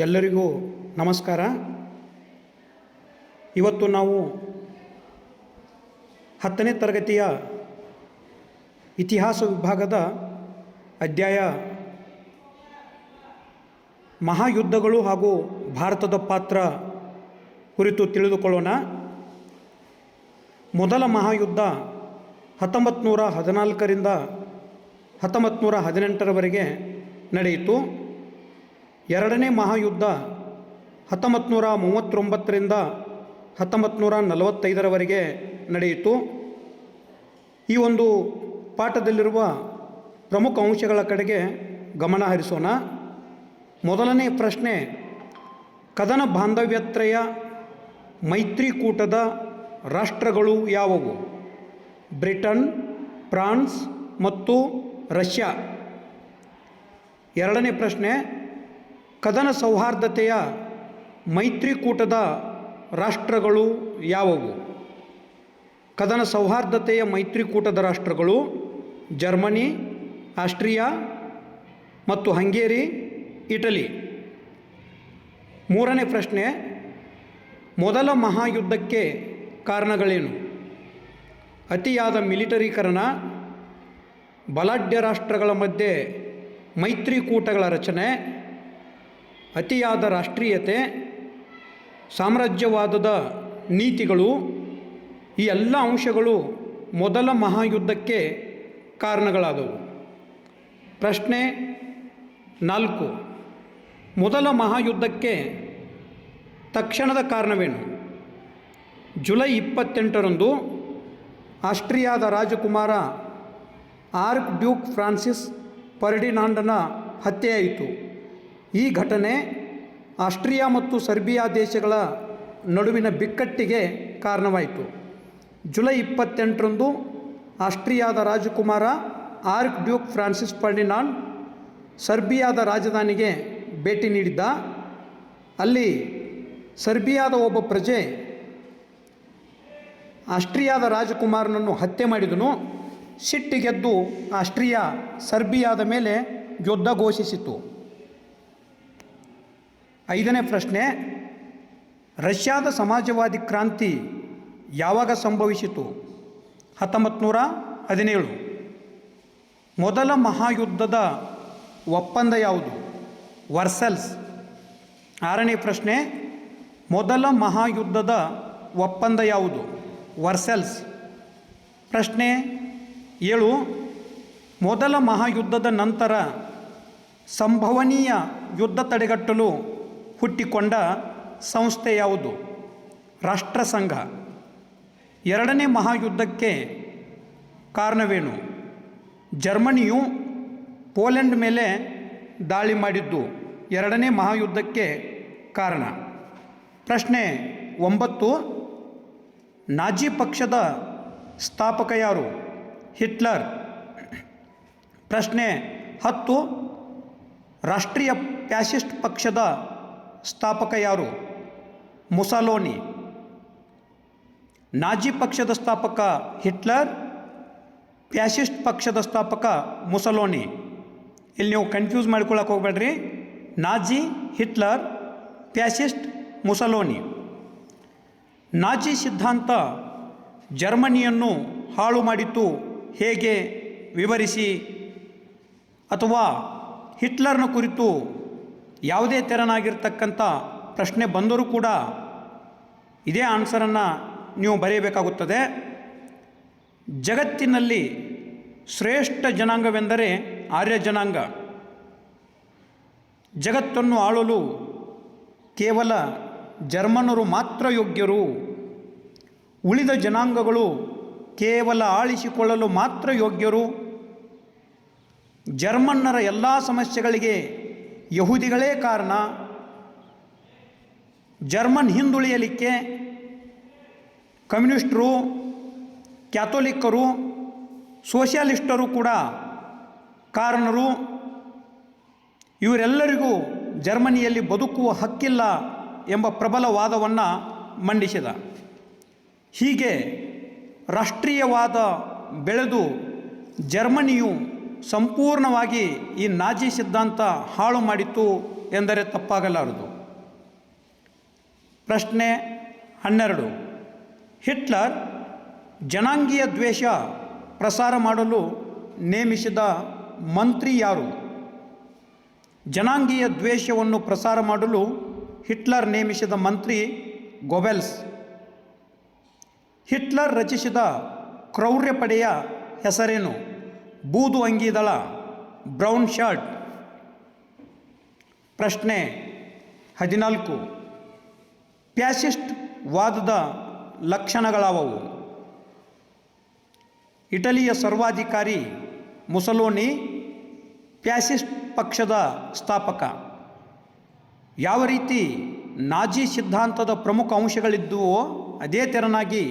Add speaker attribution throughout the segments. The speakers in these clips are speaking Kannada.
Speaker 1: ಎಲ್ಲರಿಗೂ ನಮಸ್ಕಾರ. ಇವತ್ತು ನಾವು 10ನೇ ತರಗತಿಯ ಇತಿಹಾಸ ವಿಭಾಗದ ಅಧ್ಯಾಯ ಮಹಾಯುದ್ಧಗಳು ಹಾಗೂ ಭಾರತದ ಪಾತ್ರ ಕುರಿತು ತಿಳಿದುಕೊಳ್ಳೋಣ. ಮೊದಲ ಮಹಾಯುದ್ಧ 1914ರಿಂದ 1918ರವರೆಗೆ ನಡೆಯಿತು. ಎರಡನೇ ಮಹಾಯುದ್ಧ 1939ರಿಂದ 1945ರವರೆಗೆ ನಡೆಯಿತು. ಈ ಒಂದು ಪಾಠದಲ್ಲಿರುವ ಪ್ರಮುಖ ಅಂಶಗಳ ಕಡೆಗೆ ಗಮನ ಹರಿಸೋಣ. ಮೊದಲನೇ ಪ್ರಶ್ನೆ, ಕದನ ಬಾಂಧವ್ಯತ್ರಯ ಮೈತ್ರಿಕೂಟದ ರಾಷ್ಟ್ರಗಳು ಯಾವುವು? ಬ್ರಿಟನ್, ಫ್ರಾನ್ಸ್ ಮತ್ತು ರಷ್ಯಾ. ಎರಡನೇ ಪ್ರಶ್ನೆ, ಕದನ ಸೌಹಾರ್ದತೆಯ ಮೈತ್ರಿಕೂಟದ ರಾಷ್ಟ್ರಗಳು ಯಾವುವು? ಕದನ ಸೌಹಾರ್ದತೆಯ ಮೈತ್ರಿಕೂಟದ ರಾಷ್ಟ್ರಗಳು ಜರ್ಮನಿ, ಆಸ್ಟ್ರಿಯಾ ಮತ್ತು ಹಂಗೇರಿ, ಇಟಲಿ. ಮೂರನೇ ಪ್ರಶ್ನೆ, ಮೊದಲ ಮಹಾಯುದ್ಧಕ್ಕೆ ಕಾರಣಗಳೇನು? ಅತಿಯಾದ ಮಿಲಿಟರೀಕರಣ, ಬಲಾಢ್ಯ ರಾಷ್ಟ್ರಗಳ ಮಧ್ಯೆ ಮೈತ್ರಿಕೂಟಗಳ ರಚನೆ, ಅತಿಯಾದ ರಾಷ್ಟ್ರೀಯತೆ, ಸಾಮ್ರಾಜ್ಯವಾದದ ನೀತಿಗಳು. ಈ ಎಲ್ಲ ಅಂಶಗಳು ಮೊದಲ ಮಹಾಯುದ್ಧಕ್ಕೆ ಕಾರಣಗಳಾದವು. ಪ್ರಶ್ನೆ 4, ಮೊದಲ ಮಹಾಯುದ್ಧಕ್ಕೆ ತಕ್ಷಣದ ಕಾರಣವೇನು? ಜುಲೈ 28ರಂದು ಆಸ್ಟ್ರಿಯಾದ ರಾಜಕುಮಾರ ಆರ್ಕ್ ಡ್ಯೂಕ್ ಫ್ರಾನ್ಸಿಸ್ ಫರ್ಡಿನಾಂಡನ ಹತ್ಯೆಯಾಯಿತು. ಈ ಘಟನೆ ಆಸ್ಟ್ರಿಯಾ ಮತ್ತು ಸರ್ಬಿಯಾ ದೇಶಗಳ ನಡುವಿನ ಬಿಕ್ಕಟ್ಟಿಗೆ ಕಾರಣವಾಯಿತು. ಜುಲೈ 28ರಂದು ಆಸ್ಟ್ರಿಯಾದ ರಾಜಕುಮಾರ ಆರ್ಕ್ ಡ್ಯೂಕ್ ಫ್ರಾನ್ಸಿಸ್ ಫರ್ಡಿನಾಂಡ್ ಸರ್ಬಿಯಾದ ರಾಜಧಾನಿಗೆ ಭೇಟಿ ನೀಡಿದ್ದ. ಅಲ್ಲಿ ಸರ್ಬಿಯಾದ ಒಬ್ಬ ಪ್ರಜೆ ಆಸ್ಟ್ರಿಯಾದ ರಾಜಕುಮಾರನನ್ನು ಹತ್ಯೆ ಮಾಡಿದನು. ಸಿಟ್ಟಿಗೆದ್ದು ಆಸ್ಟ್ರಿಯಾ ಸರ್ಬಿಯಾದ ಮೇಲೆ ಯುದ್ಧ ಘೋಷಿಸಿತು. 5ನೇ ಪ್ರಶ್ನೆ, ರಷ್ಯಾದ ಸಮಾಜವಾದಿ ಕ್ರಾಂತಿ ಯಾವಾಗ ಸಂಭವಿಸಿತು? 1917. ಮೊದಲ ಮಹಾಯುದ್ಧದ ಒಪ್ಪಂದ ಯಾವುದು? ವರ್ಸಲ್ಸ್. 6ನೇ ಪ್ರಶ್ನೆ, ಮೊದಲ ಮಹಾಯುದ್ಧದ ಒಪ್ಪಂದ ಯಾವುದು? ವರ್ಸಲ್ಸ್. ಪ್ರಶ್ನೆ 7, ಮೊದಲ ಮಹಾಯುದ್ಧದ ನಂತರ ಸಂಭವನೀಯ ಯುದ್ಧ ತಡೆಗಟ್ಟಲು ಹುಟ್ಟಿಕೊಂಡ ಸಂಸ್ಥೆ ಯಾವುದು? ರಾಷ್ಟ್ರಸಂಘ. ಎರಡನೇ ಮಹಾಯುದ್ಧಕ್ಕೆ ಕಾರಣವೇನು? ಜರ್ಮನಿಯು ಪೋಲೆಂಡ್ ಮೇಲೆ ದಾಳಿ ಮಾಡಿದ್ದು ಎರಡನೇ ಮಹಾಯುದ್ಧಕ್ಕೆ ಕಾರಣ. ಪ್ರಶ್ನೆ 9, ನಾಜಿ ಪಕ್ಷದ ಸ್ಥಾಪಕ ಯಾರು? ಹಿಟ್ಲರ್. ಪ್ರಶ್ನೆ 10, ರಾಷ್ಟ್ರೀಯ ಫ್ಯಾಸಿಸ್ಟ್ ಪಕ್ಷದ ಸ್ಥಾಪಕ ಯಾರು? ಮುಸೋಲಿನಿ. ನಾಜಿ ಪಕ್ಷದ ಸ್ಥಾಪಕ ಹಿಟ್ಲರ್, ಫ್ಯಾಸಿಸ್ಟ್ ಪಕ್ಷದ ಸ್ಥಾಪಕ ಮುಸೋಲಿನಿ. ಇಲ್ಲಿ ನೀವು ಕನ್ಫ್ಯೂಸ್ ಮಾಡ್ಕೊಳ್ಳೋಕೆ ಹೋಗ್ಬೇಡ್ರಿ. Nazi Hitler, fascist Mussolini. Nazi ಸಿದ್ಧಾಂತ ಜರ್ಮನಿಯನ್ನು ಹಾಳು ಮಾಡಿತು ಹೇಗೆ ವಿವರಿಸಿ. ಅಥವಾ ಹಿಟ್ಲರ್ನ ಕುರಿತು ಯಾವುದೇ ತೆರನಾಗಿರ್ತಕ್ಕಂಥ ಪ್ರಶ್ನೆ ಬಂದರೂ ಕೂಡ ಇದೇ ಆನ್ಸರನ್ನು ನೀವು ಬರೆಯಬೇಕಾಗುತ್ತದೆ. ಜಗತ್ತಿನಲ್ಲಿ ಶ್ರೇಷ್ಠ ಜನಾಂಗವೆಂದರೆ ಆರ್ಯ ಜನಾಂಗ. ಜಗತ್ತನ್ನು ಆಳಲು ಕೇವಲ ಜರ್ಮನರು ಮಾತ್ರ ಯೋಗ್ಯರು. ಉಳಿದ ಜನಾಂಗಗಳು ಕೇವಲ ಆಳಿಸಿಕೊಳ್ಳಲು ಮಾತ್ರ ಯೋಗ್ಯರು. ಜರ್ಮನ್ನರ ಎಲ್ಲ ಸಮಸ್ಯೆಗಳಿಗೆ ಯಹೂದಿಗಳೇ ಕಾರಣ. ಜರ್ಮನ್ ಹಿಂದುಳಿಯಲಿಕ್ಕೆ ಕಮ್ಯುನಿಸ್ಟರು, ಕ್ಯಾಥೋಲಿಕ್ಕರು, ಸೋಷಿಯಲಿಸ್ಟರು ಕೂಡ ಕಾರಣರು. ಇವರೆಲ್ಲರಿಗೂ ಜರ್ಮನಿಯಲ್ಲಿ ಬದುಕುವ ಹಕ್ಕಿಲ್ಲ ಎಂಬ ಪ್ರಬಲ ವಾದವನ್ನು ಮಂಡಿಸಿದ. ಹೀಗೆ ರಾಷ್ಟ್ರೀಯವಾದ ಬೆಳೆದು ಜರ್ಮನಿಯು ಸಂಪೂರ್ಣವಾಗಿ ಈ ನಾಜಿ ಸಿದ್ಧಾಂತ ಹಾಳು ಮಾಡಿತ್ತು ಎಂದರೆ ತಪ್ಪಾಗಲಾರದು. ಪ್ರಶ್ನೆ 12. ಹಿಟ್ಲರ್ ಜನಾಂಗೀಯ ದ್ವೇಷ ಪ್ರಸಾರ ಮಾಡಲು ನೇಮಿಸಿದ ಮಂತ್ರಿ ಯಾರು? ಜನಾಂಗೀಯ ದ್ವೇಷವನ್ನು ಪ್ರಸಾರ ಮಾಡಲು ಹಿಟ್ಲರ್ ನೇಮಿಸಿದ ಮಂತ್ರಿ ಗೋಬೆಲ್ಸ್. ಹಿಟ್ಲರ್ ರಚಿಸಿದ ಕ್ರೌರ್ಯ ಪಡೆಯ ಹೆಸರೇನು? ಬೂದು ಅಂಗಿದಳ, ಬ್ರೌನ್ ಶರ್ಟ್. ಪ್ರಶ್ನೆ 14. ಫ್ಯಾಸಿಸ್ಟ್ ವಾದದ ಲಕ್ಷಣಗಳಾವವು? ಇಟಲಿಯ ಸರ್ವಾಧಿಕಾರಿ ಮುಸೋಲಿನಿ ಫ್ಯಾಸಿಸ್ಟ್ ಪಕ್ಷದ ಸ್ಥಾಪಕ. ಯಾವ ರೀತಿ ನಾಜಿ ಸಿದ್ಧಾಂತದ ಪ್ರಮುಖ ಅಂಶಗಳಿದ್ದುವೋ ಅದೇ ತೆರನಾಗಿ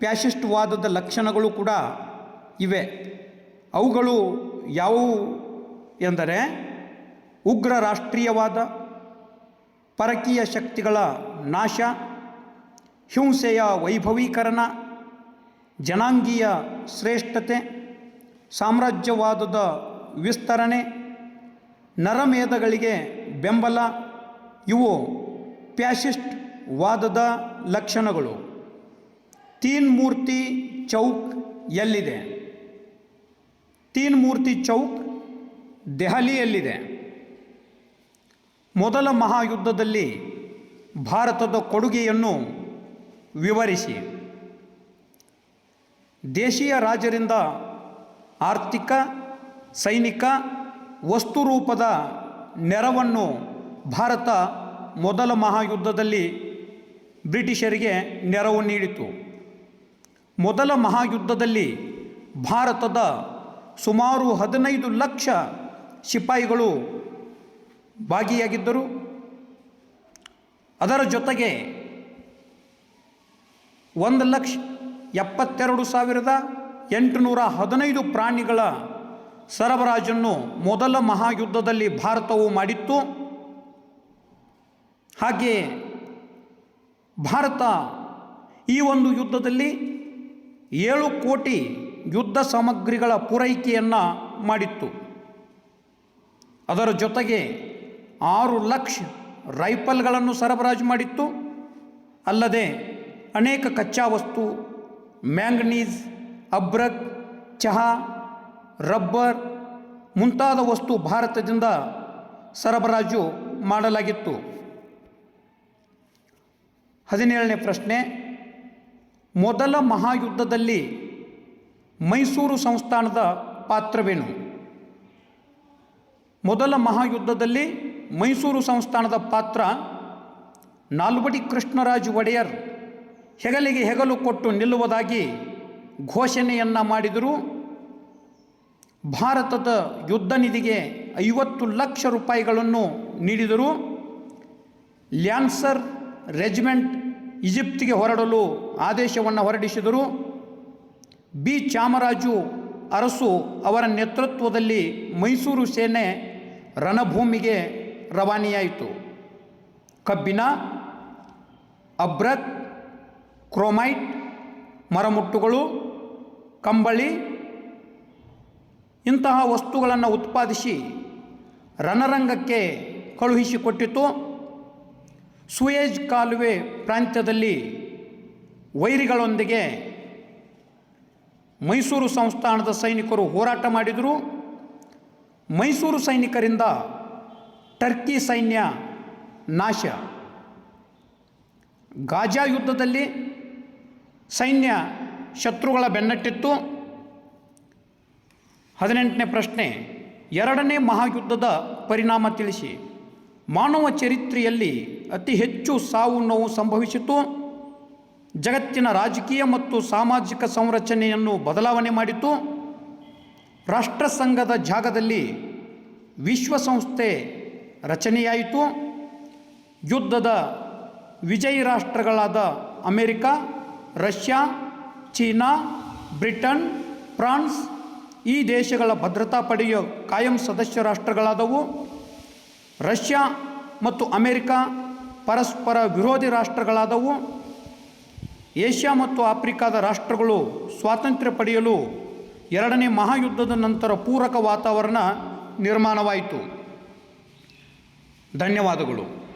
Speaker 1: ಫ್ಯಾಸಿಸ್ಟ್ ವಾದದ ಲಕ್ಷಣಗಳು ಕೂಡ ಇವೆ. ಅವುಗಳು ಯಾವುವು ಎಂದರೆ ಉಗ್ರ ರಾಷ್ಟ್ರೀಯವಾದ, ಪರಕೀಯ ಶಕ್ತಿಗಳ ನಾಶ, ಹಿಂಸೆಯ ವೈಭವೀಕರಣ, ಜನಾಂಗೀಯ ಶ್ರೇಷ್ಠತೆ, ಸಾಮ್ರಾಜ್ಯವಾದದ ವಿಸ್ತರಣೆ, ನರಮೇಧಗಳಿಗೆ ಬೆಂಬಲ. ಇವು ಫ್ಯಾಸಿಸ್ಟ್ ವಾದದ ಲಕ್ಷಣಗಳು. ತೀನ್ ಮೂರ್ತಿ ಚೌಕ್ ಎಲ್ಲಿದೆ? ತೀನ್ ಮೂರ್ತಿ ಚೌಕ್ ದೆಹಲಿಯಲ್ಲಿದೆ. ಮೊದಲ ಮಹಾಯುದ್ಧದಲ್ಲಿ ಭಾರತದ ಕೊಡುಗೆಯನ್ನು ವಿವರಿಸಿ. ದೇಶೀಯ ರಾಜರಿಂದ ಆರ್ಥಿಕ, ಸೈನಿಕ, ವಸ್ತುರೂಪದ ನೆರವನ್ನು ಭಾರತ ಮೊದಲ ಮಹಾಯುದ್ಧದಲ್ಲಿ ಬ್ರಿಟಿಷರಿಗೆ ನೆರವು ನೀಡಿತು. ಮೊದಲ ಮಹಾಯುದ್ಧದಲ್ಲಿ ಭಾರತದ ಸುಮಾರು 15 ಲಕ್ಷ ಸಿಪಾಯಿಗಳು ಭಾಗಿಯಾಗಿದ್ದರು. ಅದರ ಜೊತೆಗೆ 1,72,815 ಪ್ರಾಣಿಗಳ ಸರಬರಾಜನ್ನು ಮೊದಲ ಮಹಾಯುದ್ಧದಲ್ಲಿ ಭಾರತವು ಮಾಡಿತ್ತು. ಹಾಗೆಯೇ ಭಾರತ ಈ ಒಂದು ಯುದ್ಧದಲ್ಲಿ 7 ಕೋಟಿ ಯುದ್ಧ ಸಾಮಗ್ರಿಗಳ ಪೂರೈಕೆಯನ್ನು ಮಾಡಿತ್ತು. ಅದರ ಜೊತೆಗೆ 6 ಲಕ್ಷ ರೈಫಲ್ಗಳನ್ನು ಸರಬರಾಜು ಮಾಡಿತ್ತು. ಅಲ್ಲದೆ ಅನೇಕ ಕಚ್ಚಾ ವಸ್ತು, ಮ್ಯಾಂಗನೀಸ್, ಅಬ್ರಕ್, ಚಹಾ, ರಬ್ಬರ್ ಮುಂತಾದ ವಸ್ತು ಭಾರತದಿಂದ ಸರಬರಾಜು ಮಾಡಲಾಗಿತ್ತು. 17ನೇ ಪ್ರಶ್ನೆ. ಮೊದಲ ಮಹಾಯುದ್ಧದಲ್ಲಿ ಮೈಸೂರು ಸಂಸ್ಥಾನದ ಪಾತ್ರವೇನು? ಮೊದಲ ಮಹಾಯುದ್ಧದಲ್ಲಿ ಮೈಸೂರು ಸಂಸ್ಥಾನದ ಪಾತ್ರ ನಾಲ್ವಡಿ ಕೃಷ್ಣರಾಜ ಒಡೆಯರ್ ಹೆಗಲಿಗೆ ಹೆಗಲು ಕೊಟ್ಟು ನಿಲ್ಲುವುದಾಗಿ ಘೋಷಣೆಯನ್ನು ಮಾಡಿದರು. ಭಾರತದ ಯುದ್ಧ ನಿಧಿಗೆ 50 ಲಕ್ಷ ರೂಪಾಯಿಗಳನ್ನು ನೀಡಿದರು. ಲ್ಯಾನ್ಸರ್ ರೆಜಿಮೆಂಟ್ ಈಜಿಪ್ಟಿಗೆ ಹೊರಡಲು ಆದೇಶವನ್ನು ಹೊರಡಿಸಿದರು. ಬಿ ಚಾಮರಾಜು ಅರಸು ಅವರ ನೇತೃತ್ವದಲ್ಲಿ ಮೈಸೂರು ಸೇನೆ ರಣಭೂಮಿಗೆ ರವಾನೆಯಾಯಿತು. ಕಬ್ಬಿಣ, ಅಬ್ರಕ್, ಕ್ರೋಮೈಟ್, ಮರಮುಟ್ಟುಗಳು, ಕಂಬಳಿ ಇಂತಹ ವಸ್ತುಗಳನ್ನು ಉತ್ಪಾದಿಸಿ ರಣರಂಗಕ್ಕೆ ಕಳುಹಿಸಿಕೊಟ್ಟಿತು. ಸೂಯೆಜ್ ಕಾಲುವೆ ಪ್ರಾಂತ್ಯದಲ್ಲಿ ವೈರಿಗಳೊಂದಿಗೆ ಮೈಸೂರು ಸಂಸ್ಥಾನದ ಸೈನಿಕರು ಹೋರಾಟ ಮಾಡಿದರು. ಮೈಸೂರು ಸೈನಿಕರಿಂದ ಟರ್ಕಿ ಸೈನ್ಯ ನಾಶ. ಗಾಜಾ ಯುದ್ಧದಲ್ಲಿ ಸೈನ್ಯ ಶತ್ರುಗಳ ಬೆನ್ನಟ್ಟಿತ್ತು. 18ನೇ ಪ್ರಶ್ನೆ. ಎರಡನೇ ಮಹಾಯುದ್ಧದ ಪರಿಣಾಮ ತಿಳಿಸಿ. ಮಾನವ ಚರಿತ್ರೆಯಲ್ಲಿ ಅತಿ ಹೆಚ್ಚು ಸಾವು ನೋವು ಸಂಭವಿಸಿತು. ಜಗತ್ತಿನ ರಾಜಕೀಯ ಮತ್ತು ಸಾಮಾಜಿಕ ಸಂರಚನೆಯನ್ನು ಬದಲಾವಣೆ ಮಾಡಿತು. ರಾಷ್ಟ್ರಸಂಘದ ಜಾಗದಲ್ಲಿ ವಿಶ್ವಸಂಸ್ಥೆ ರಚನೆಯಾಯಿತು. ಯುದ್ಧದ ವಿಜಯಿ ರಾಷ್ಟ್ರಗಳಾದ America, Russia, China, Britain, France ಈ ದೇಶಗಳ ಭದ್ರತಾ ಪಡೆಯ ಕಾಯಂ ಸದಸ್ಯ ರಾಷ್ಟ್ರಗಳಾದವು. ರಷ್ಯಾ ಮತ್ತು ಅಮೆರಿಕ ಪರಸ್ಪರ ವಿರೋಧಿ ರಾಷ್ಟ್ರಗಳಾದವು. ಏಷ್ಯಾ ಮತ್ತು ಆಫ್ರಿಕಾದ ರಾಷ್ಟ್ರಗಳು ಸ್ವಾತಂತ್ರ್ಯ ಪಡೆಯಲು ಎರಡನೇ ಮಹಾಯುದ್ಧದ ನಂತರ ಪೂರಕ ವಾತಾವರಣ ನಿರ್ಮಾಣವಾಯಿತು. ಧನ್ಯವಾದಗಳು.